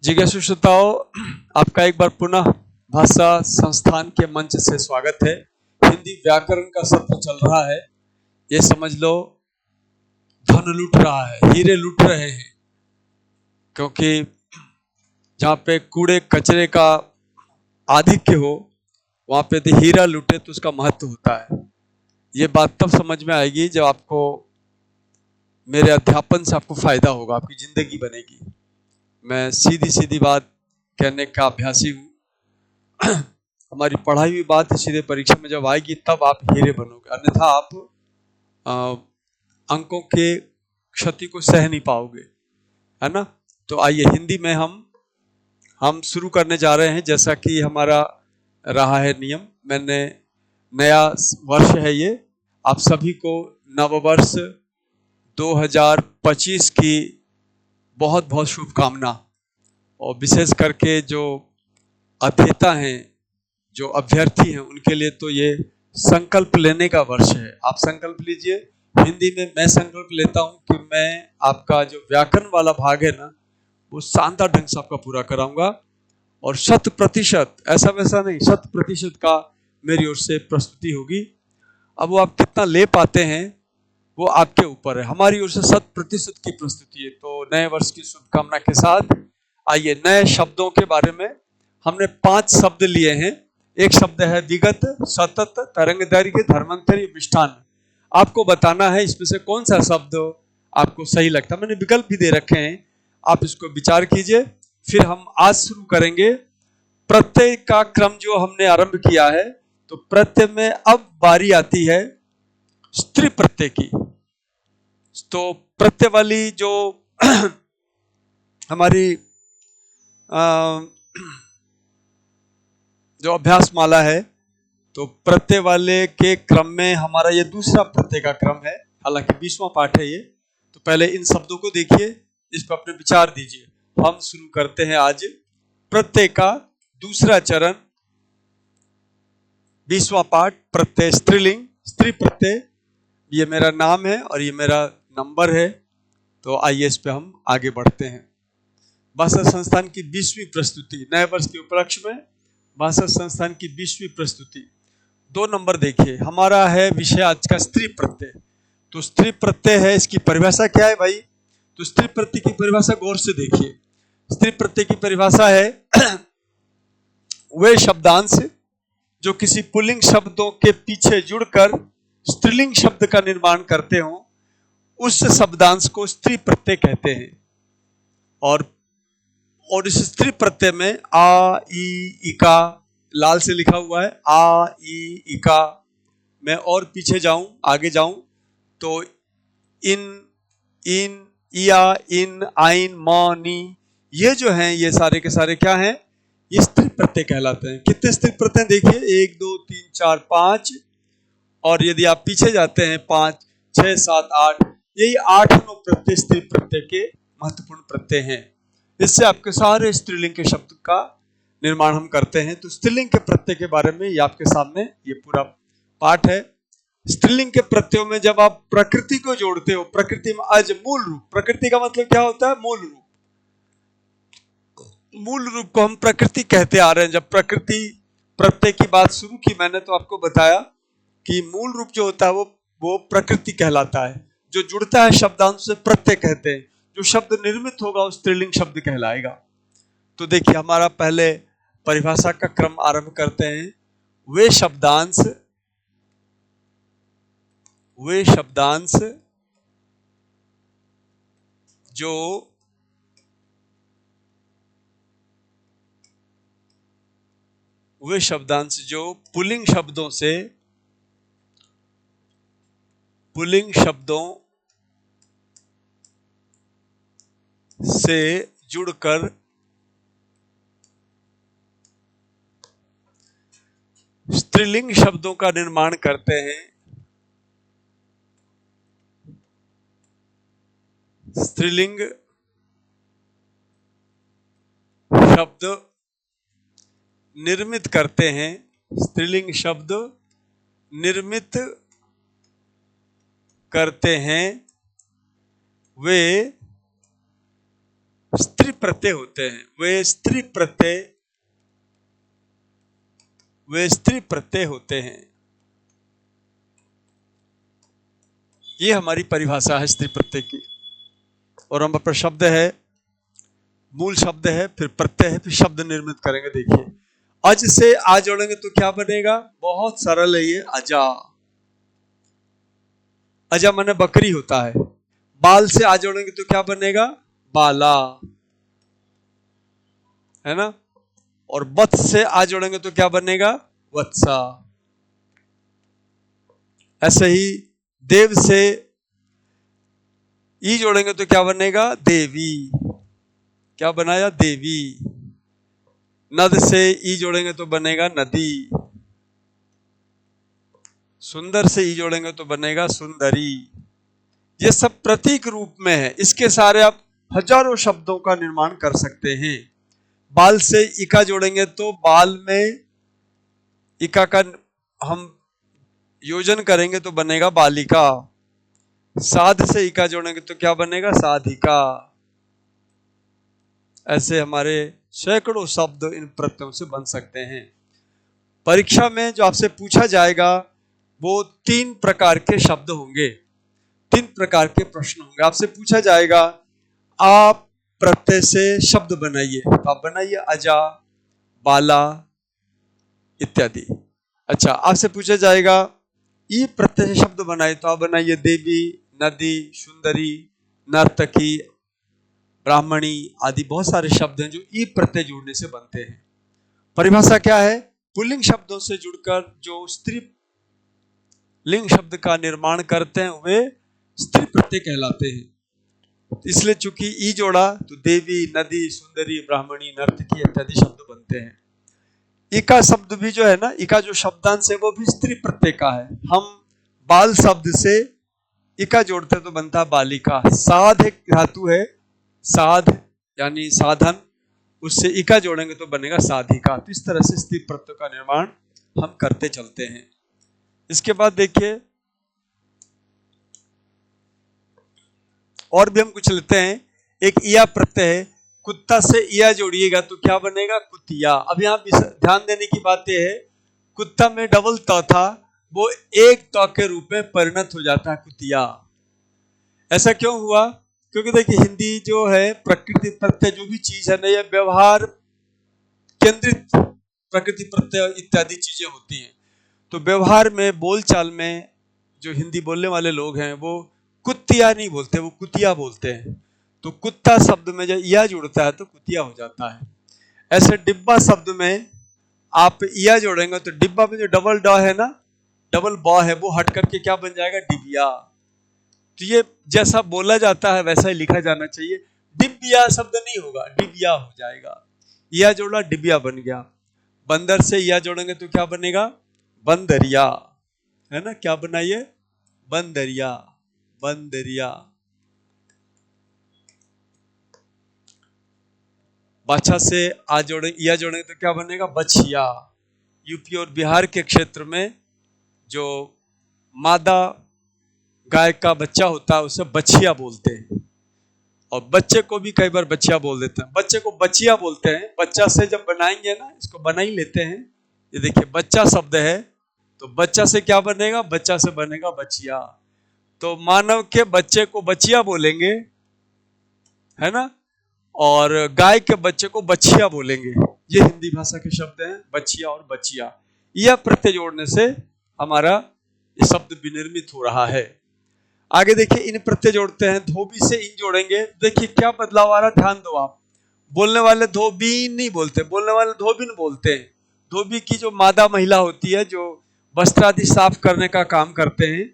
जिज्ञासु श्रोताओं, आपका एक बार पुनः भाषा संस्थान के मंच से स्वागत है। हिंदी व्याकरण का सत्र चल रहा है। ये समझ लो धन लूट रहा है, हीरे लूट रहे हैं, क्योंकि जहाँ पे कूड़े कचरे का आधिक्य हो वहाँ पे यदि हीरा लूटे तो उसका महत्व होता है। ये बात तब समझ में आएगी जब आपको मेरे अध्यापन से आपको फायदा होगा, आपकी जिंदगी बनेगी। मैं सीधी सीधी बात कहने का अभ्यासी हूँ। हमारी पढ़ाई हुई बात सीधे परीक्षा में जब आएगी तब आप हीरे बनोगे, अन्यथा आप अंकों के क्षति को सह नहीं पाओगे, है ना। तो आइए हिंदी में हम शुरू करने जा रहे हैं। जैसा कि हमारा रहा है नियम, मैंने नया वर्ष है ये, आप सभी को नववर्ष 2025 की बहुत बहुत शुभकामना। और विशेष करके जो अध्येता हैं, जो अभ्यर्थी हैं, उनके लिए तो ये संकल्प लेने का वर्ष है। आप संकल्प लीजिए। हिंदी में मैं संकल्प लेता हूं कि मैं आपका जो व्याकरण वाला भाग है ना, वो शानदार ढंग से आपका पूरा कराऊंगा। और 100%, ऐसा वैसा नहीं, 100% का मेरी ओर से प्रस्तुति होगी। अब वो आप कितना ले पाते हैं वो आपके ऊपर है। हमारी ओर से 100% की प्रस्तुति है। तो नए वर्ष की शुभकामना के साथ आइए नए शब्दों के बारे में। हमने 5 शब्द लिए हैं। एक शब्द है विगत, सतत, तरंगदैर्घ्य, धर्मांतरी, मिष्ठान। आपको बताना है इसमें से कौन सा शब्द आपको सही लगता है। मैंने विकल्प भी दे रखे हैं, आप इसको विचार कीजिए। फिर हम आज शुरू करेंगे प्रत्यय का क्रम जो हमने आरंभ किया है। तो प्रत्यय में अब बारी आती है स्त्री प्रत्यय की। तो प्रत्यय वाली जो हमारी जो अभ्यास माला है, तो प्रत्यय वाले के क्रम में हमारा ये दूसरा प्रत्यय का क्रम है। हालांकि 20वां पाठ है ये। तो पहले इन शब्दों को देखिए, इस पर अपने विचार दीजिए। हम शुरू करते हैं आज प्रत्यय का दूसरा चरण, 20वां पाठ, प्रत्यय स्त्रीलिंग, स्त्री प्रत्यय। ये मेरा नाम है और ये मेरा नंबर है। तो आइए इस पे हम आगे बढ़ते हैं। भाषा संस्थान की 20वीं प्रस्तुति, नए वर्ष के उपलक्ष्य में भाषा संस्थान की 20वीं प्रस्तुति। 2 नंबर देखिए, हमारा है विषय आज का स्त्री प्रत्यय। तो स्त्री प्रत्यय है, इसकी परिभाषा क्या है भाई? तो स्त्री प्रत्यय की परिभाषा गौर से देखिए। स्त्री प्रत्यय की परिभाषा है वे शब्दांश जो किसी पुल्लिंग शब्दों के पीछे जुड़कर स्त्रीलिंग शब्द का निर्माण करते हों, उस शब्दांश को स्त्री प्रत्यय कहते हैं। और इस स्त्री प्रत्यय में आ, ई, इका लाल से लिखा हुआ है। आ, ई, इका। मैं और पीछे जाऊं, आगे जाऊं तो इन, इन, इया, इन, आइन, म, नी, ये जो हैं ये सारे के सारे क्या हैं? ये स्त्री प्रत्यय कहलाते हैं। कितने स्त्री प्रत्यय देखिए? 1, 2, 3, 4, 5। और यदि आप पीछे जाते हैं 5, 6, 7, 8, यही 8 प्रत्यय स्त्री प्रत्यय के महत्वपूर्ण प्रत्यय हैं। इससे आपके सारे स्त्रीलिंग के शब्द का निर्माण हम करते हैं। तो स्त्रीलिंग के प्रत्यय के बारे में ये आपके सामने ये पूरा पाठ है। स्त्रीलिंग के प्रत्ययों में जब आप प्रकृति को जोड़ते हो, प्रकृति में अज, मूल रूप। प्रकृति का मतलब क्या होता है? मूल रूप। मूल रूप को हम प्रकृति कहते आ रहे हैं। जब प्रकृति प्रत्यय की बात शुरू की मैंने, तो आपको बताया कि मूल रूप जो होता है वो प्रकृति कहलाता है। जो जुड़ता है शब्दांश से प्रत्यय कहते हैं। जो शब्द निर्मित होगा वो स्त्रीलिंग शब्द कहलाएगा। तो देखिए, हमारा पहले परिभाषा का क्रम आरंभ करते हैं। वे शब्दांश जो पुल्लिंग शब्दों से जुड़कर स्त्रीलिंग शब्दों का निर्माण करते हैं। स्त्रीलिंग शब्द निर्मित करते हैं। स्त्रीलिंग शब्द निर्मित करते हैं वे स्त्री प्रत्यय होते हैं, वे स्त्री प्रत्यय होते हैं। ये हमारी परिभाषा है स्त्री प्रत्यय की। और हम पर शब्द है, मूल शब्द है, फिर प्रत्यय है, फिर शब्द निर्मित करेंगे। देखिए, अज से आ जोड़ेंगे तो क्या बनेगा? बहुत सरल है ये, अजा। अजा माने बकरी होता है। बाल से आ जोड़ेंगे तो क्या बनेगा? बाला, है ना। और वत्स से आ जोड़ेंगे तो क्या बनेगा? वत्सा। ऐसे ही देव से ई जोड़ेंगे तो क्या बनेगा? देवी। क्या बनाया? देवी। नद से ई जोड़ेंगे तो बनेगा नदी। सुंदर से ई जोड़ेंगे तो बनेगा सुंदरी। ये सब प्रतीक रूप में है। इसके सारे आप हजारों शब्दों का निर्माण कर सकते हैं। बाल से इका जोड़ेंगे तो बाल में इका का हम योजन करेंगे तो बनेगा बालिका। साध से इका जोड़ेंगे तो क्या बनेगा? साधिका। ऐसे हमारे सैकड़ों शब्द इन प्रत्ययों से बन सकते हैं। परीक्षा में जो आपसे पूछा जाएगा वो 3 प्रकार के शब्द होंगे, 3 प्रकार के प्रश्न होंगे। आपसे पूछा जाएगा आप प्रत्यय से शब्द बनाइए, तो आप बनाइए अजा, बाला इत्यादि। अच्छा, आपसे पूछा जाएगा ई प्रत्यय से शब्द बनाइए, तो आप बनाइए देवी, नदी, सुंदरी, नर्तकी, ब्राह्मणी आदि बहुत सारे शब्द हैं जो ई प्रत्यय जुड़ने से बनते हैं। परिभाषा क्या है? पुल्लिंग शब्दों से जुड़कर जो स्त्री लिंग शब्द का निर्माण करते हैं वे स्त्री प्रत्यय कहलाते हैं। इसलिए चूंकि ई जोड़ा तो देवी, नदी, सुंदरी, ब्राह्मणी, नर्तकी इत्यादि शब्द बनते हैं। इका शब्द भी जो है ना, इका जो शब्दांश है वो भी स्त्री प्रत्यय का है। हम बाल शब्द से इका जोड़ते तो बनता बालिका। साध एक धातु है, साध यानी साधन, उससे इका जोड़ेंगे तो बनेगा साधिका। तो इस तरह से स्त्री प्रत्यय का निर्माण हम करते चलते हैं। इसके बाद देखिए और भी हम कुछ लेते हैं। एक इया प्रत्यय है, कुत्ता से इया जोड़िएगा तो क्या बनेगा? कुतिया। अब यहाँ ध्यान देने की बात यह है, कुत्ता में डबल त था, वो एक त के रूप में परिणत हो जाता है कुतिया। ऐसा क्यों हुआ? क्योंकि देखिए हिंदी जो है प्रकृति प्रत्यय जो भी चीज है ना, ये व्यवहार केंद्रित प्रकृति प्रत्यय इत्यादि चीजें होती हैं। तो व्यवहार में, बोलचाल में जो हिंदी बोलने वाले लोग हैं वो कुतिया नहीं बोलते, वो कुतिया बोलते हैं। तो कुत्ता शब्द में जब इया जुड़ता है तो कुतिया हो जाता है। ऐसे डिब्बा शब्द में आप इया जोड़ेंगे तो डिब्बा में जो डबल ड है ना, डबल ब है, वो हट करके क्या बन जाएगा? डिबिया। तो ये जैसा बोला जाता है वैसा ही लिखा जाना चाहिए। डिबिया शब्द नहीं होगा, डिबिया हो जाएगा। इया जोड़ा डिबिया बन गया। बंदर से इया जोड़ेंगे तो क्या बनेगा? बंदरिया, है ना। क्या बनाइए? बंदरिया, बंदरिया। बाछा से आ जोड़े इया जोड़ेंगे तो क्या बनेगा? बछिया। यूपी और बिहार के क्षेत्र में जो मादा गाय का बच्चा होता है उसे बछिया बोलते हैं, और बच्चे को भी कई बार बच्चिया बोल देते हैं। बच्चे को बच्चिया बोलते हैं। बच्चा से जब बनाएंगे ना, इसको बना ही लेते हैं। ये देखिए बच्चा शब्द है, तो बच्चा से क्या बनेगा? बच्चा से बनेगा बचिया। तो मानव के बच्चे को बचिया बोलेंगे, है ना, और गाय के बच्चे को बछिया बोलेंगे। ये हिंदी भाषा के शब्द हैं, बछिया और बचिया। यह प्रत्यय जोड़ने से हमारा ये शब्द विनिर्मित हो रहा है। आगे देखिए इन प्रत्यय जोड़ते हैं। धोबी से इन जोड़ेंगे, देखिए क्या बदलाव आ रहा, ध्यान दो आप। बोलने वाले धोबीन नहीं बोलते, बोलने वाले धोबिन बोलते हैं। धोबी की जो मादा महिला होती है जो वस्त्र आदि साफ करने का काम करते हैं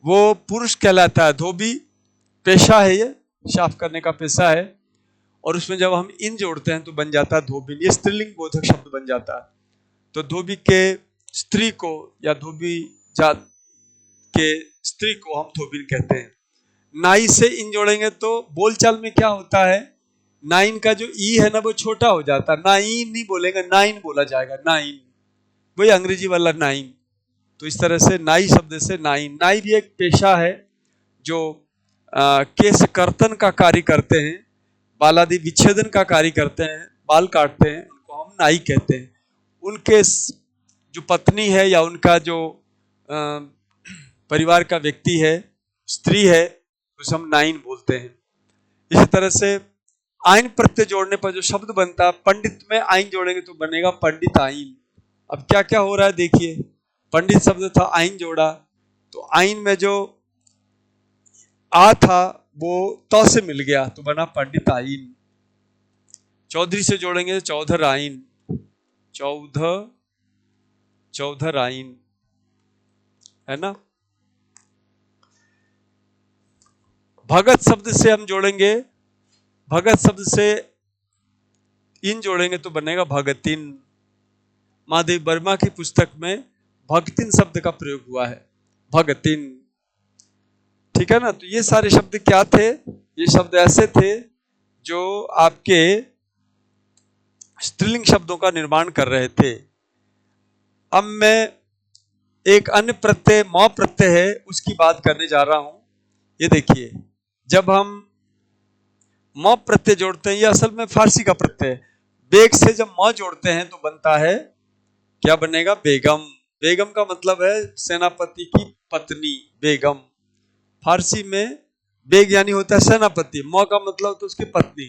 वो पुरुष कहलाता है। धोबी पेशा है, ये साफ करने का पेशा है। और उसमें जब हम इन जोड़ते हैं तो बन जाता है धोबिन। ये स्त्रीलिंग बोधक शब्द बन जाता है। तो धोबी के स्त्री को या धोबी जात के स्त्री को हम धोबिन कहते हैं। नाई से इन जोड़ेंगे तो बोलचाल में क्या होता है, नाइन का जो ई है ना वो छोटा हो जाता है। नाइन नहीं बोलेंगे, नाइन बोला जाएगा। नाइन, वही अंग्रेजी वाला नाइन। तो इस तरह से नाई शब्द से नाइन। नाई भी एक पेशा है जो केश कर्तन का कार्य करते हैं। बालादि विच्छेदन का कार्य करते हैं, बाल काटते हैं, उनको हम नाई कहते हैं। उनके जो पत्नी है या उनका जो परिवार का व्यक्ति है, स्त्री है, उसे हम नाइन बोलते हैं। इसी तरह से आइन प्रत्यय जोड़ने पर जो शब्द बनता है, पंडित में आइन जोड़ेंगे तो बनेगा पंडित आइन। अब क्या क्या हो रहा है देखिए, पंडित शब्द था, आइन जोड़ा, तो आइन में जो आ था वो त से मिल गया तो बना पंडित आइन। चौधरी से जोड़ेंगे तो चौधर आइन, चौधर आइन, है ना। भगत शब्द से हम जोड़ेंगे, भगत शब्द से इन जोड़ेंगे तो बनेगा भगतिन। महादेव वर्मा की पुस्तक में भगतिन शब्द का प्रयोग हुआ है, भगतिन, ठीक है ना। तो ये सारे शब्द क्या थे? ये शब्द ऐसे थे जो आपके स्त्रीलिंग शब्दों का निर्माण कर रहे थे। अब मैं एक अन्य प्रत्यय म प्रत्यय है उसकी बात करने जा रहा हूं। ये देखिए, जब हम म प्रत्यय जोड़ते हैं, ये असल में फारसी का प्रत्यय है। बेग से जब म जोड़ते हैं तो बनता है, क्या बनेगा? बेगम। बेगम का मतलब है सेनापति की पत्नी, बेगम। फारसी में बेग यानी होता है सेनापति, म का मतलब तो उसकी पत्नी,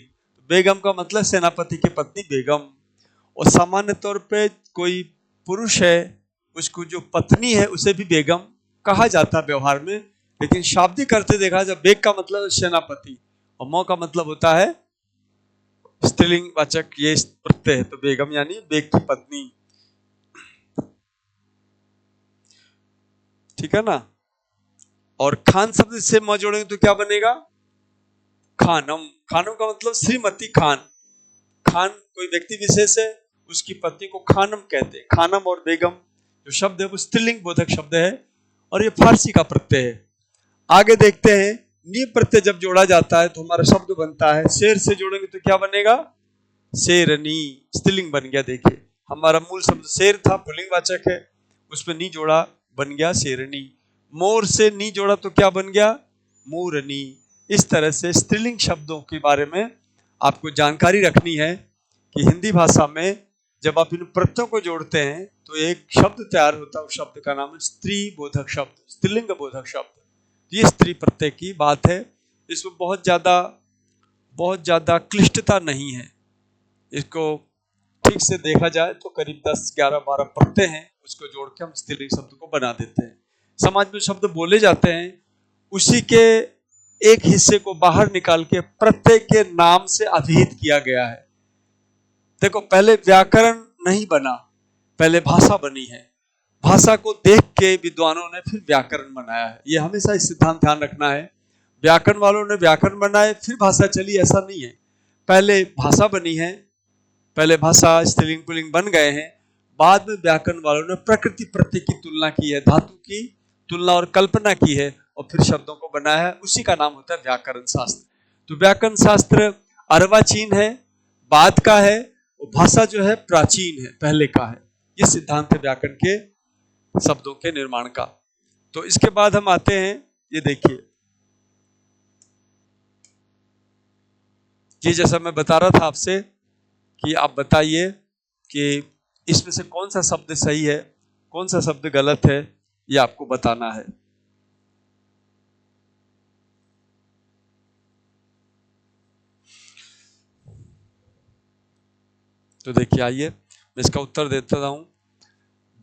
बेगम का मतलब सेनापति की पत्नी बेगम। और सामान्य तौर पे कोई पुरुष है, उसको जो पत्नी है उसे भी बेगम कहा जाता है व्यवहार में, लेकिन शाब्दिक अर्थ देखा जब बेग का मतलब सेनापति और म का मतलब होता है स्त्रीलिंग वाचक ये प्रत्यय है, तो बेगम यानी बेग की पत्नी, ठीक है ना। और खान शब्द से म जोड़ेंगे तो क्या बनेगा? खानम। खानम का मतलब श्रीमती खान। खान कोई व्यक्ति विशेष है, उसकी पत्नी को खानम कहते हैं। खानम और बेगम जो शब्द है वो स्त्रीलिंग बोधक शब्द है और ये फारसी का प्रत्यय है। आगे देखते हैं, नी प्रत्यय जब जोड़ा जाता है तो हमारा शब्द बनता है, शेर से जोड़ेंगे तो क्या बनेगा? शेरनी, स्त्रीलिंग बन गया। देखिए, हमारा मूल शब्द शेर था, पुल्लिंगवाचक है, उसमें नी जोड़ा, बन गया शेरनी। मोर से नी जोड़ा तो क्या बन गया? मोरनी। इस तरह से स्त्रीलिंग शब्दों के बारे में आपको जानकारी रखनी है कि हिंदी भाषा में जब आप इन प्रत्ययों को जोड़ते हैं तो एक शब्द तैयार होता है, उस शब्द का नाम है स्त्री बोधक शब्द, स्त्रीलिंग बोधक शब्द। ये स्त्री प्रत्यय की बात है, इसमें बहुत ज्यादा क्लिष्टता नहीं है। इसको ठीक से देखा जाए तो करीब 10, 11, 12 प्रत्यय हैं, उसको जोड़ के हम स्त्रीलिंग शब्द को बना देते हैं। समाज में शब्द बोले जाते हैं, उसी के एक हिस्से को बाहर निकाल के प्रत्यय के नाम से अभिहित किया गया है। देखो, पहले व्याकरण नहीं बना, पहले भाषा बनी है। भाषा को देख के विद्वानों ने फिर व्याकरण बनाया है। ये हमेशा इस सिद्धांत ध्यान रखना है, व्याकरण वालों ने व्याकरण बनाए फिर भाषा चली, ऐसा नहीं है। पहले भाषा बनी है, पहले भाषा स्त्रीलिंग पुल्लिंग बन गए हैं, बाद में व्याकरण वालों ने प्रकृति प्रत्यय की तुलना की है, धातु की तुलना और कल्पना की है और फिर शब्दों को बनाया है। उसी का नाम होता है व्याकरण शास्त्र। तो व्याकरण शास्त्र अर्वाचीन है, बाद का है, और भाषा जो है प्राचीन है, पहले का है। ये सिद्धांत है व्याकरण के शब्दों के निर्माण का। तो इसके बाद हम आते हैं, ये देखिए, ये जैसा मैं बता रहा था आपसे कि आप बताइए कि इसमें से कौन सा शब्द सही है, कौन सा शब्द गलत है, ये आपको बताना है। तो देखिए, आइए मैं इसका उत्तर देता हूं।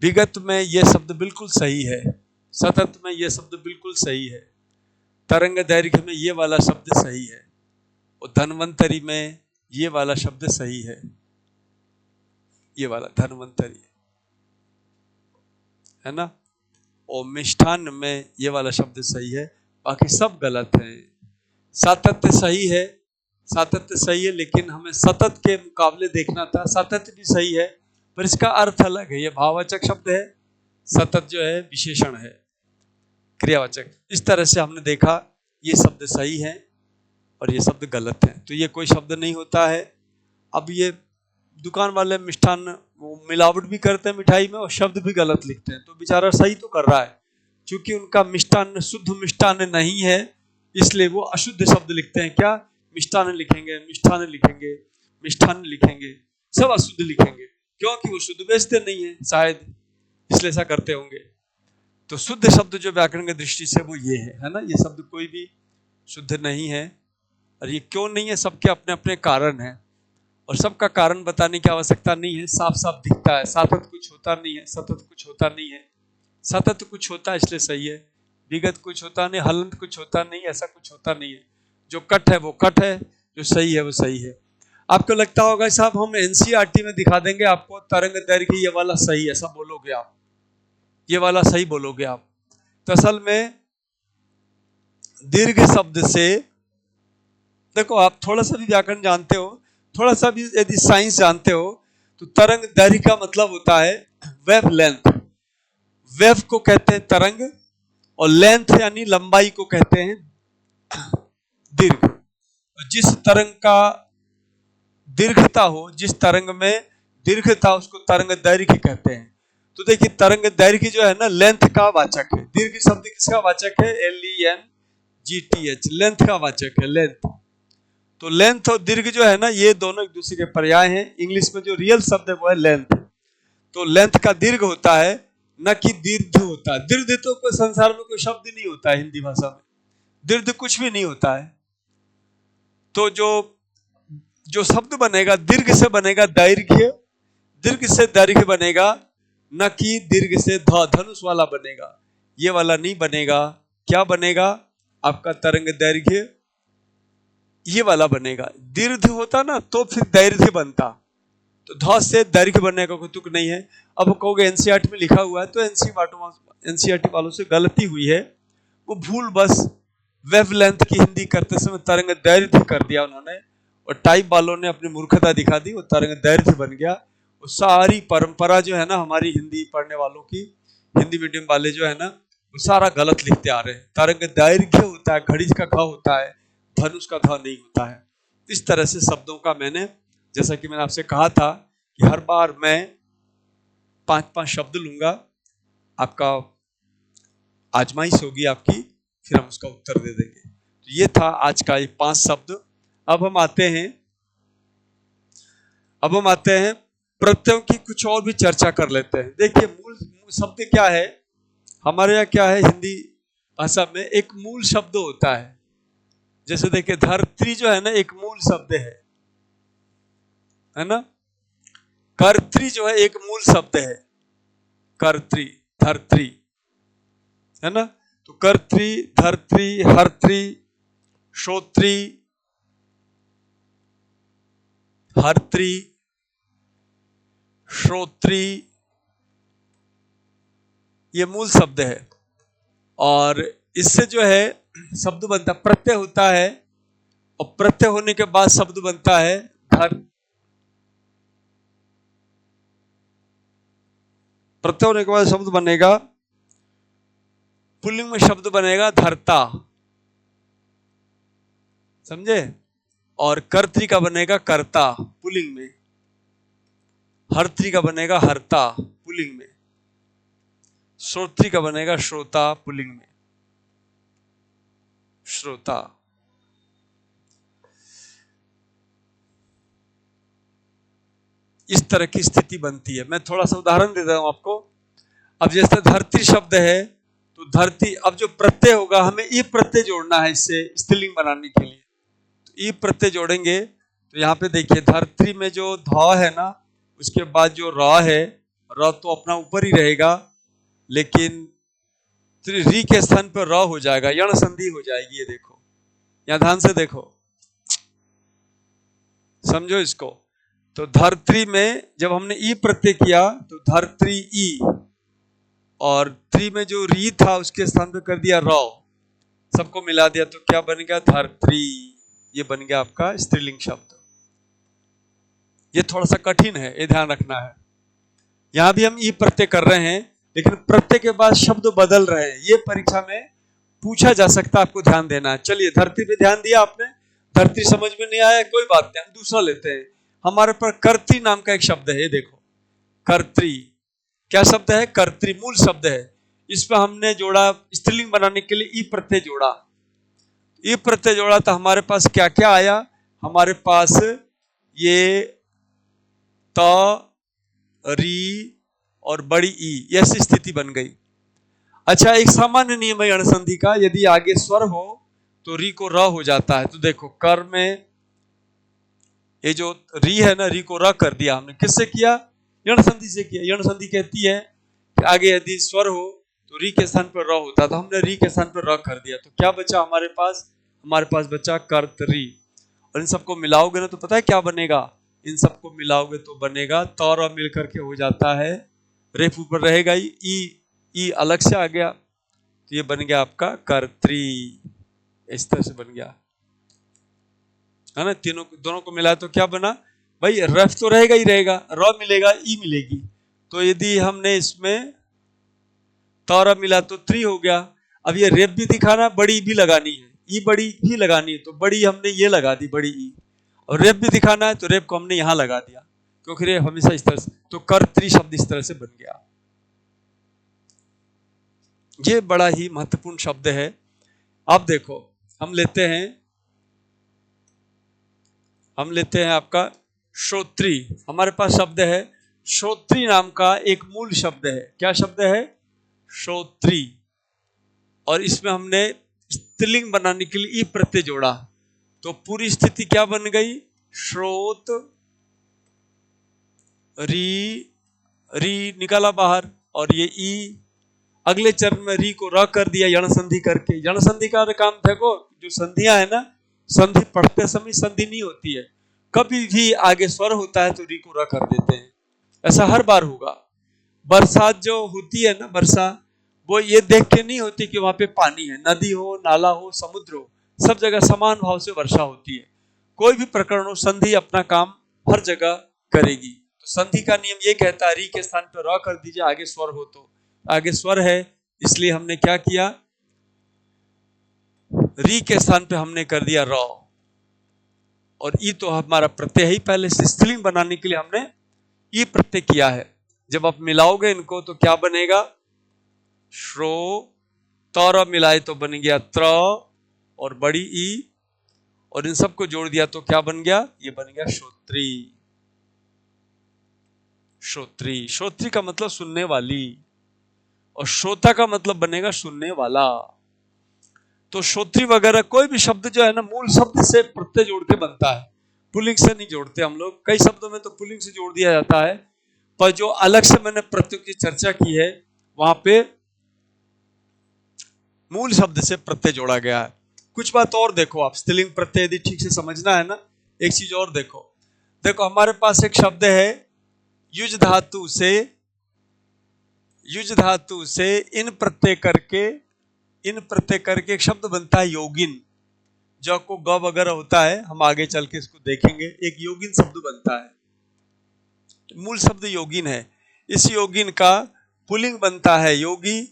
विगत में यह शब्द बिल्कुल सही है, सतत में यह शब्द बिल्कुल सही है, तरंग दैर्घ्य में ये वाला शब्द सही है, और धन्वंतरी में ये वाला शब्द सही है, ये वाला धन्वंतरी है ना। और मिष्ठान में ये वाला शब्द सही है, बाकी सब गलत है। सातत्य सही है, सातत्य सही है, लेकिन हमें सतत के मुकाबले देखना था। सातत्य भी सही है पर इसका अर्थ अलग है, ये भाववाचक शब्द है, सतत जो है विशेषण है, क्रियावाचक। इस तरह से हमने देखा ये शब्द सही है और ये शब्द गलत है, तो ये कोई शब्द नहीं होता है। अब ये दुकान वाले मिष्ठान वो मिलावट भी करते हैं मिठाई में और शब्द भी गलत लिखते हैं, तो बेचारा सही तो कर रहा है, क्योंकि उनका मिष्ठान शुद्ध मिष्ठान नहीं है, इसलिए वो अशुद्ध शब्द लिखते हैं। क्या? मिष्टान लिखेंगे, मिष्ठान लिखेंगे, मिष्ठान लिखेंगे, सब अशुद्ध लिखेंगे, क्योंकि वो शुद्ध बेचते नहीं है शायद, इसलिए ऐसा करते होंगे। तो शुद्ध शब्द जो व्याकरण की दृष्टि से वो ये है ना, ये शब्द कोई भी शुद्ध नहीं है। और ये क्यों नहीं है, सबके अपने अपने कारण हैं, और सबका कारण बताने की आवश्यकता नहीं है, साफ साफ दिखता है। सतत कुछ होता नहीं है, सतत कुछ होता नहीं है, सतत कुछ होता है इसलिए सही है, विगत कुछ होता नहीं, हलंत कुछ होता नहीं, ऐसा कुछ होता नहीं है। जो कट है वो कट है, जो सही है वो सही है। आपको लगता होगा साहब हम एनसीईआरटी में दिखा देंगे आपको तरंग दैर्घ्य ये वाला सही, ऐसा बोलोगे आप, ये वाला सही बोलोगे आप। तो असल में दीर्घ शब्द से देखो, आप थोड़ा सा भी व्याकरण जानते हो, थोड़ा सा भी यदि साइंस जानते हो, तो तरंग दैर्घ्य का मतलब होता है वेव लेंथ। वेव को कहते हैं तरंग, और लेंथ यानी लंबाई को कहते हैं दीर्घ। जिस तरंग का दीर्घता हो, जिस तरंग में दीर्घता, उसको तरंग दैर्घ्य कहते हैं। तो देखिए तरंग दैर्घ्य जो है ना, लेंथ का वाचक है। दीर्घ शब्द किसका वाचक है? LENGTH, लेंथ का वाचक है, लेंथ। तो लेंथ और दीर्घ जो है ना, ये दोनों एक दूसरे के पर्याय हैं। इंग्लिश में जो रियल शब्द है वो है लेंथ। तो लेंथ का दीर्घ होता है, न कि दीर्घ होता है। दीर्घ तो कोई संसार में कोई शब्द ही नहीं होता है हिंदी भाषा में, दीर्घ कुछ भी नहीं होता है। तो जो शब्द बनेगा दीर्घ से बनेगा दैर्घ्य, दीर्घ से दैर्घ्य बनेगा, न कि दीर्घ से धनुष वाला बनेगा, ये वाला नहीं बनेगा। क्या बनेगा आपका? तरंग दैर्घ्य ये वाला बनेगा। दीर्घ होता ना तो फिर दैर्घ्य बनता, तो ध से दैर्घ्य बनने का कोई तुक नहीं है। अब कहोगे एनसीईआरटी में लिखा हुआ है, तो एनसीईआरटी वालों से गलती हुई है, वो भूल बस वेवलेंथ की हिंदी करते समय तरंग दैर्घ्य कर दिया उन्होंने, और टाइप वालों ने अपनी मूर्खता दिखा दी, वो तरंग दैर्घ्य बन गया। वो सारी परंपरा जो है ना हमारी हिंदी पढ़ने वालों की, हिंदी मीडियम वाले जो है ना, वो सारा गलत लिखते आ रहे हैं। तरंग दैर्घ्य होता है, घड़ी का घ होता है, धनुष का ध नहीं होता है। इस तरह से शब्दों का मैंने, जैसा कि मैंने आपसे कहा था कि हर बार मैं 5-5 शब्द लूंगा, आपका आजमाइश होगी आपकी, फिर हम उसका उत्तर दे देंगे। तो ये था आज का ये 5 शब्द। अब हम आते हैं प्रत्ययों की कुछ और भी चर्चा कर लेते हैं। देखिए मूल शब्द क्या है हमारे यहाँ, क्या है हिंदी भाषा में एक मूल शब्द होता है। जैसे देखिए धरती जो है ना एक मूल शब्द है ना। कर्त्री जो है एक मूल शब्द है, कर्त्री, धरत्री, है ना। तो कर्त्री, धरत्री, हरत्री, श्रोत्री, हरत्री, श्रोत्री, ये मूल शब्द है। और इससे जो है शब्द बनता, प्रत्यय होता है, और प्रत्यय होने के बाद शब्द बनता है धर। प्रत्यय होने के बाद शब्द बनेगा, पुल्लिंग में शब्द बनेगा धरता, समझे। और कर्त्री का बनेगा कर्ता पुल्लिंग में, हरत्री का बनेगा हरता पुल्लिंग में, श्रोत्री का बनेगा श्रोता पुल्लिंग में, श्रोता। इस तरह की स्थिति बनती है। मैं थोड़ा सा उदाहरण दे रहा हूं आपको। अब जैसे धरती शब्द है, तो धरती, अब जो प्रत्यय होगा हमें ई प्रत्यय जोड़ना है इससे स्त्रीलिंग बनाने के लिए। तो ई प्रत्यय जोड़ेंगे, तो यहाँ पे देखिए धरती में जो ध है ना, उसके बाद जो र है, र तो अपना ऊपर ही रहेगा, लेकिन री के स्थान पर र हो जाएगा, यण संधि हो जाएगी। ये देखो, यहाँ ध्यान से देखो, समझो इसको। तो धरती में जब हमने ई प्रत्यय किया तो धरत्री ई, और त्री में जो री था उसके स्थान पे कर दिया र, सबको मिला दिया, तो क्या बन गया? धरत्री। ये बन गया आपका स्त्रीलिंग शब्द। ये थोड़ा सा कठिन है, ये ध्यान रखना है। यहां भी हम ई प्रत्यय कर रहे हैं, लेकिन प्रत्यय के बाद शब्द बदल रहे हैं। ये परीक्षा में पूछा जा सकता है, आपको ध्यान देना है। चलिए धरती पे ध्यान दिया आपने, धरती समझ में नहीं आया कोई बात नहीं, हम दूसरा लेते हैं। हमारे पर कर्त्री नाम का एक शब्द है, ये देखो कर्त्री। क्या शब्द है? कर्त्री, मूल शब्द है। इस पर हमने जोड़ा स्त्रीलिंग बनाने के लिए ई प्रत्यय जोड़ा। ई प्रत्यय जोड़ा तो हमारे पास क्या क्या आया, हमारे पास ये त, री और बड़ी ई, ऐसी स्थिति बन गई। अच्छा, एक सामान्य नियम है अणसंधि का, यदि आगे स्वर हो तो री को र हो जाता है। तो देखो कर में ये जो री है ना, री को र कर दिया हमने, किससे किया, यणसंधि से किया। यणसंधि कहती है कि आगे यदि स्वर हो तो री के स्थान पर र होता, तो हमने री के स्थान पर र कर दिया। तो क्या बचा हमारे पास बचा कर्तरी। और इन सबको मिलाओगे ना तो पता है क्या बनेगा, इन सबको मिलाओगे तो बनेगा तौर मिलकर के हो जाता है, रेफ ऊपर रहेगा ही, ई अलग से आ गया, तो ये बन गया आपका कर्त्री। इस तरह से बन गया है ना। दोनों को मिलाया तो क्या बना भाई, रेफ तो रहेगा ही रहेगा, र मिलेगा, ई मिलेगी। तो यदि हमने इसमें तौर मिला तो त्री हो गया। अब ये रेफ भी दिखाना, बड़ी भी लगानी है, ई बड़ी भी लगानी है, तो बड़ी हमने ये लगा दी, बड़ी ई। और रेप भी दिखाना है तो रेप को हमने यहां लगा दिया, क्योंकि रेप हमेशा इस तरह से, तो कर्त्री शब्द इस तरह से बन गया। ये बड़ा ही महत्वपूर्ण शब्द है। अब देखो हम लेते हैं आपका श्रोत्री। हमारे पास शब्द है श्रोत्री नाम का एक मूल शब्द है। क्या शब्द है, श्रोत्री। और इसमें हमने स्त्रीलिंग बनाने के लिए ई प्रत्यय जोड़ा, तो पूरी स्थिति क्या बन गई, श्रोत, री निकाला बाहर, और ये ई अगले चरण में री को र कर दिया यण संधि करके। यण संधि का काम देखो, जो संधियां है ना, संधि पढ़ते समय संधि नहीं होती है, कभी भी आगे स्वर होता है तो री को र कर देते हैं, ऐसा हर बार होगा। बरसात जो होती है ना, वर्षा, वो ये देख के नहीं होती कि वहां पे पानी है, नदी हो, नाला हो, समुद्र हो, सब जगह समान भाव से वर्षा होती है। कोई भी प्रकरण हो, संधि अपना काम हर जगह करेगी। तो संधि का नियम ये कहता है री के स्थान पर र कर दीजिए, आगे स्वर हो तो। आगे स्वर है इसलिए हमने क्या किया, री के स्थान पे हमने कर दिया र, और ई तो हमारा प्रत्यय ही, पहले से स्त्रीलिंग बनाने के लिए हमने ई प्रत्यय किया है। जब आप मिलाओगे इनको तो क्या बनेगा, श्रो, तौर मिलाए तो बन गया त्र और बड़ी ई, और इन सबको जोड़ दिया तो क्या बन गया, ये बन गया श्रोत्री। श्रोत्री, श्रोत्री का मतलब सुनने वाली, और श्रोता का मतलब बनेगा सुनने वाला। तो श्रोत्री वगैरह कोई भी शब्द जो है ना, मूल शब्द से प्रत्यय जोड़ के बनता है, पुल्लिंग से नहीं जोड़ते हम लोग। कई शब्दों में तो पुल्लिंग से जोड़ दिया जाता है, पर जो अलग से मैंने प्रत्यय की चर्चा की है वहां पे मूल शब्द से प्रत्यय जोड़ा गया है। कुछ बात और देखो आप, स्त्रीलिंग प्रत्यय यदि ठीक से समझना है ना, एक चीज और देखो हमारे पास एक शब्द है युज धातु से इन प्रत्यय करके एक शब्द बनता है योगिन। जो को ग वगैरह होता है, हम आगे चल के इसको देखेंगे, एक योगिन शब्द बनता है। मूल शब्द योगिन है, इस योगिन का पुल्लिंग बनता है योगी।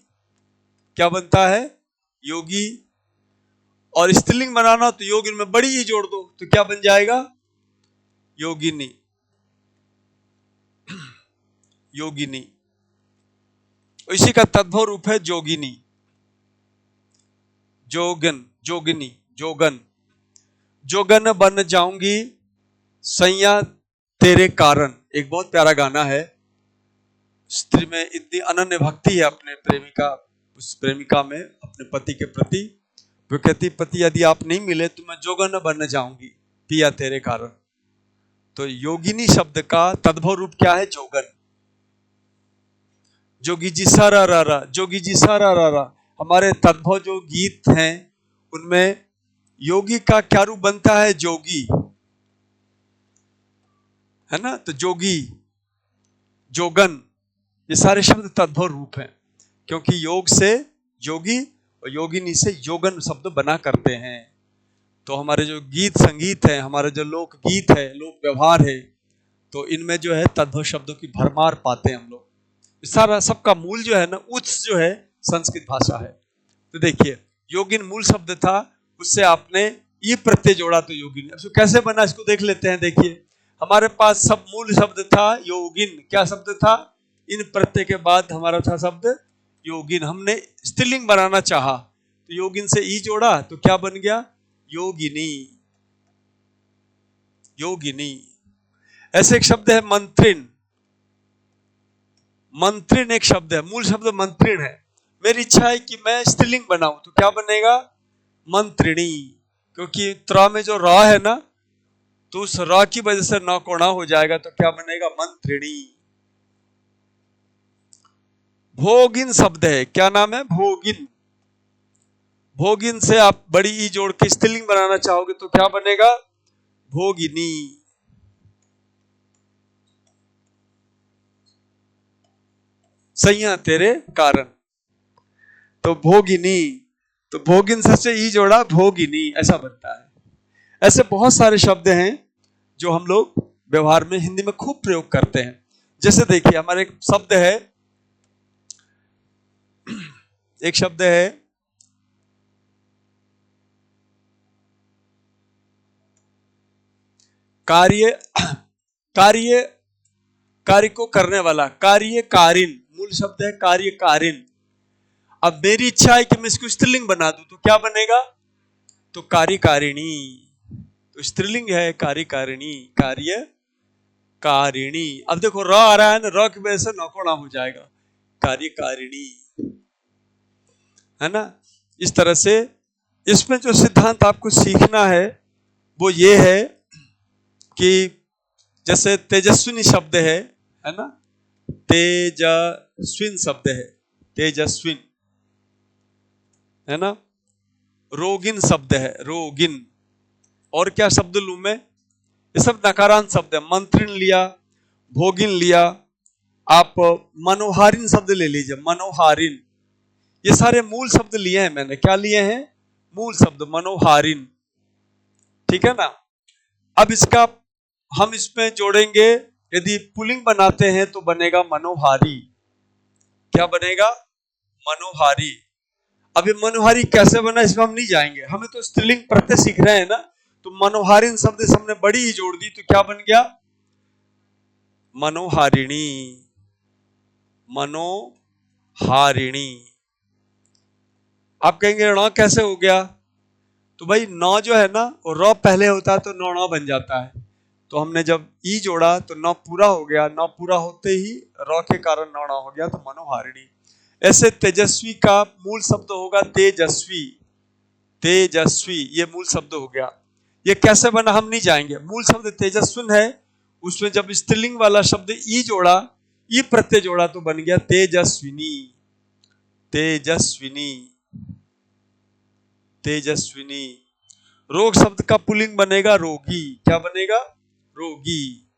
क्या बनता है, योगी। और स्त्रीलिंग बनाना तो योगिन में बड़ी ही जोड़ दो तो क्या बन जाएगा, योगिनी। योगिनी, इसी का तद्भव रूप है जोगिनी, जोगिनी, जोगन बन जाऊंगी सैया तेरे कारण। एक बहुत प्यारा गाना है, स्त्री में इतनी अनन्य भक्ति है अपने उस प्रेमिका में अपने पति के प्रति। वो कहती, पति यदि आप नहीं मिले तो मैं जोगन बन जाऊंगी पिया तेरे कारण। तो योगिनी शब्द का तद्भव रूप क्या है, जोगन। जोगी जी सारा रा, जोगी जी सारा रा। हमारे तद्भव जो गीत हैं उनमें योगी का क्या रूप बनता है, जोगी, है ना। तो जोगी, जोगन, ये सारे शब्द तद्भव रूप हैं, क्योंकि योग से योगी और योगिनी से योगन शब्द बना करते हैं। तो हमारे जो गीत संगीत है, हमारे जो लोक गीत है, लोक व्यवहार है, तो इनमें जो है तद्भव शब्दों की भरमार पाते हैं हम लोग। सारा सबका मूल जो है ना, उत्स जो है संस्कृत भाषा है। तो देखिए योगिन मूल शब्द था, उससे आपने ये प्रत्यय जोड़ा तो योगिन। अब कैसे बना इसको देख लेते हैं। देखिए हमारे पास सब मूल शब्द था योगिन, क्या शब्द था, इन प्रत्यय के बाद हमारा था शब्द योगिन। हमने स्त्रीलिंग बनाना चाहा तो योगिन से ई जोड़ा तो क्या बन गया, योगिनी, योगिनी। ऐसे एक शब्द है मंत्रिण, मंत्रिण एक शब्द है, मूल शब्द मंत्रिण है। मेरी इच्छा है कि मैं स्त्रीलिंग बनाऊं तो क्या बनेगा? मंत्रिणी, क्योंकि त्रा में जो रा है ना, तो उस रा की वजह से ना कोणा हो जाएगा, तो क्या बनेगा? मंत्रिणी। भोगिन शब्द है, क्या नाम है? भोगिन। भोगिन से आप बड़ी ई जोड़ के स्त्रीलिंग बनाना चाहोगे तो क्या बनेगा? भोगिनी। सैया तेरे कारण, तो भोगिनी, तो भोगिन से ई जोड़ा भोगिनी, ऐसा बनता है। ऐसे बहुत सारे शब्द हैं जो हम लोग व्यवहार में हिंदी में खूब प्रयोग करते हैं। जैसे देखिए, हमारे एक शब्द है, एक शब्द है कार्य, कार्य, कार्य को करने वाला, कार्यकारिण, मूल शब्द है कार्यकारिण। अब मेरी इच्छा है कि मैं इसको स्त्रीलिंग बना दूं तो क्या बनेगा? तो कार्यकारिणी। तो स्त्रीलिंग है कार्यकारिणी, कार्यकारिणी। अब देखो र आ रहा है ना, र की वजह से नौकोड़ा हो जाएगा, कार्यकारिणी, है ना। इस तरह से इसमें जो सिद्धांत आपको सीखना है वो ये है कि जैसे तेजस्विनी शब्द है ना, तेजस्विन शब्द है, तेजस्विन, है ना। रोगिन शब्द है, रोगिन। और क्या शब्द लूं मैं? ये सब नकारांत शब्द है। मंत्रिण लिया, भोगिन लिया, आप मनोहारिन शब्द ले लीजिए, मनोहारिन। ये सारे मूल शब्द लिए हैं मैंने। क्या लिए हैं? मूल शब्द, मनोहारिन, ठीक है ना। अब इसका हम इसमें जोड़ेंगे, यदि पुल्लिंग बनाते हैं तो बनेगा मनोहारी। क्या बनेगा? मनोहारी। अब ये मनोहारी कैसे बना इसमें हम नहीं जाएंगे, हमें तो स्त्रीलिंग प्रत्यय सीख रहे हैं ना। तो मनोहारिन शब्द से हमने बड़ी ही जोड़ दी तो क्या बन गया? मनोहारिणी, मनोहारिणी। आप कहेंगे ण कैसे हो गया? तो भाई न जो है ना, वो र पहले होता है तो न बन जाता है। तो हमने जब ई जोड़ा तो न पूरा हो गया, न पूरा होते ही र के कारण न हो गया, तो मनोहारिणी। ऐसे तेजस्वी का मूल शब्द होगा तेजस्वी, तेजस्वी, ये मूल शब्द हो गया। ये कैसे बना हम नहीं जाएंगे। मूल शब्द तेजस्विन है, उसमें जब स्त्रीलिंग वाला शब्द ई जोड़ा, ई प्रत्यय जोड़ा तो बन गया तेजस्विनी, तेजस्विनी, तेजस्विनी। रोग शब्द का पुल्लिंग बनेगा रोगी। क्या बनेगा? रोगी।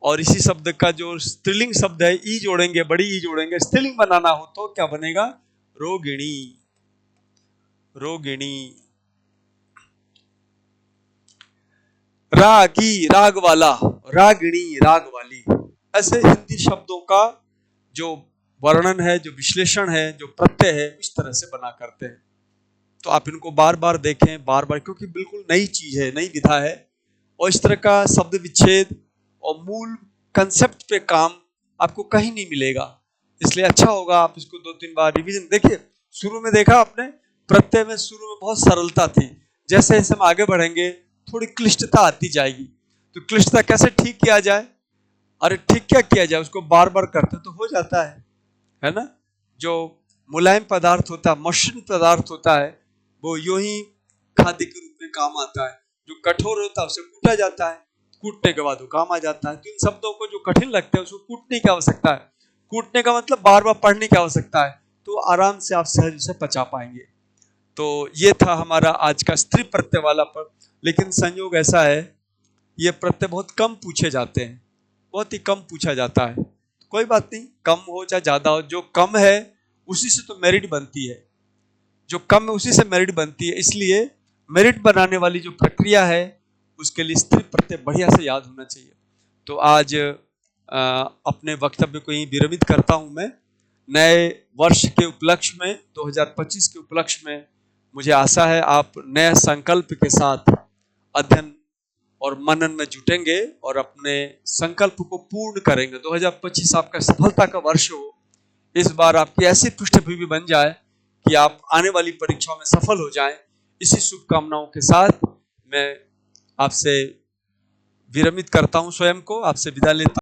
और इसी शब्द का जो स्त्रीलिंग शब्द है, ई जोड़ेंगे, बड़ी ई जोड़ेंगे, स्त्रीलिंग बनाना हो तो क्या बनेगा? रोगिणी, रोगिणी। रागी, राग वाला, रागिणी, राग वाली। ऐसे हिंदी शब्दों का जो वर्णन है, जो विश्लेषण है, जो प्रत्यय है, इस तरह से बना करते हैं। तो आप इनको बार बार देखें, बार बार, क्योंकि बिल्कुल नई चीज है, नई विधा है। और इस तरह का शब्द विच्छेद और मूल कंसेप्ट पे काम आपको कहीं नहीं मिलेगा। इसलिए अच्छा होगा आप इसको 2-3 बार रिवीजन। देखिए, शुरू में देखा आपने, प्रत्यय में शुरू में बहुत सरलता थी, जैसे जैसे हम आगे बढ़ेंगे थोड़ी क्लिष्टता आती जाएगी। तो क्लिष्टता कैसे ठीक किया जाए? अरे ठीक क्या किया जाए, उसको बार बार करते तो हो जाता है ना। जो मुलायम पदार्थ होता है, मशीन पदार्थ होता है, वो यूं ही खाद्य के रूप में काम आता है। जो कठोर होता है उसे कूटा जाता है, कूटने के बाद वो काम आ जाता है। तो इन शब्दों को जो कठिन लगते हैं उसको कूटने की आवश्यकता है। कूटने का मतलब बार बार पढ़ने की आवश्यकता है, तो आराम से आप सहज से पचा पाएंगे। तो ये था हमारा आज का स्त्री प्रत्यय वाला पर। लेकिन संयोग ऐसा है, ये प्रत्यय बहुत कम पूछे जाते हैं, बहुत ही कम पूछा जाता है। कोई बात नहीं, कम हो चाहे ज्यादा हो, जो कम है उसी से तो मेरिट बनती है, जो कम है उसी से मेरिट बनती है। इसलिए मेरिट बनाने वाली जो प्रक्रिया है उसके लिए स्त्री प्रत्यय बढ़िया से याद होना चाहिए। तो आज अपने वक्तव्य को यहीं विरमित करता हूं मैं। नए वर्ष के उपलक्ष्य में, 2025 के उपलक्ष्य में, मुझे आशा है आप नए संकल्प के साथ अध्ययन और मनन में जुटेंगे और अपने संकल्प को पूर्ण करेंगे। 2025 आपका सफलता का वर्ष हो। इस बार आपकी ऐसी पृष्ठभूमि बन जाए कि आप आने वाली परीक्षाओं में सफल हो जाएं। इसी शुभकामनाओं के साथ मैं आपसे विरमित करता हूं, स्वयं को आपसे विदा लेता हूं।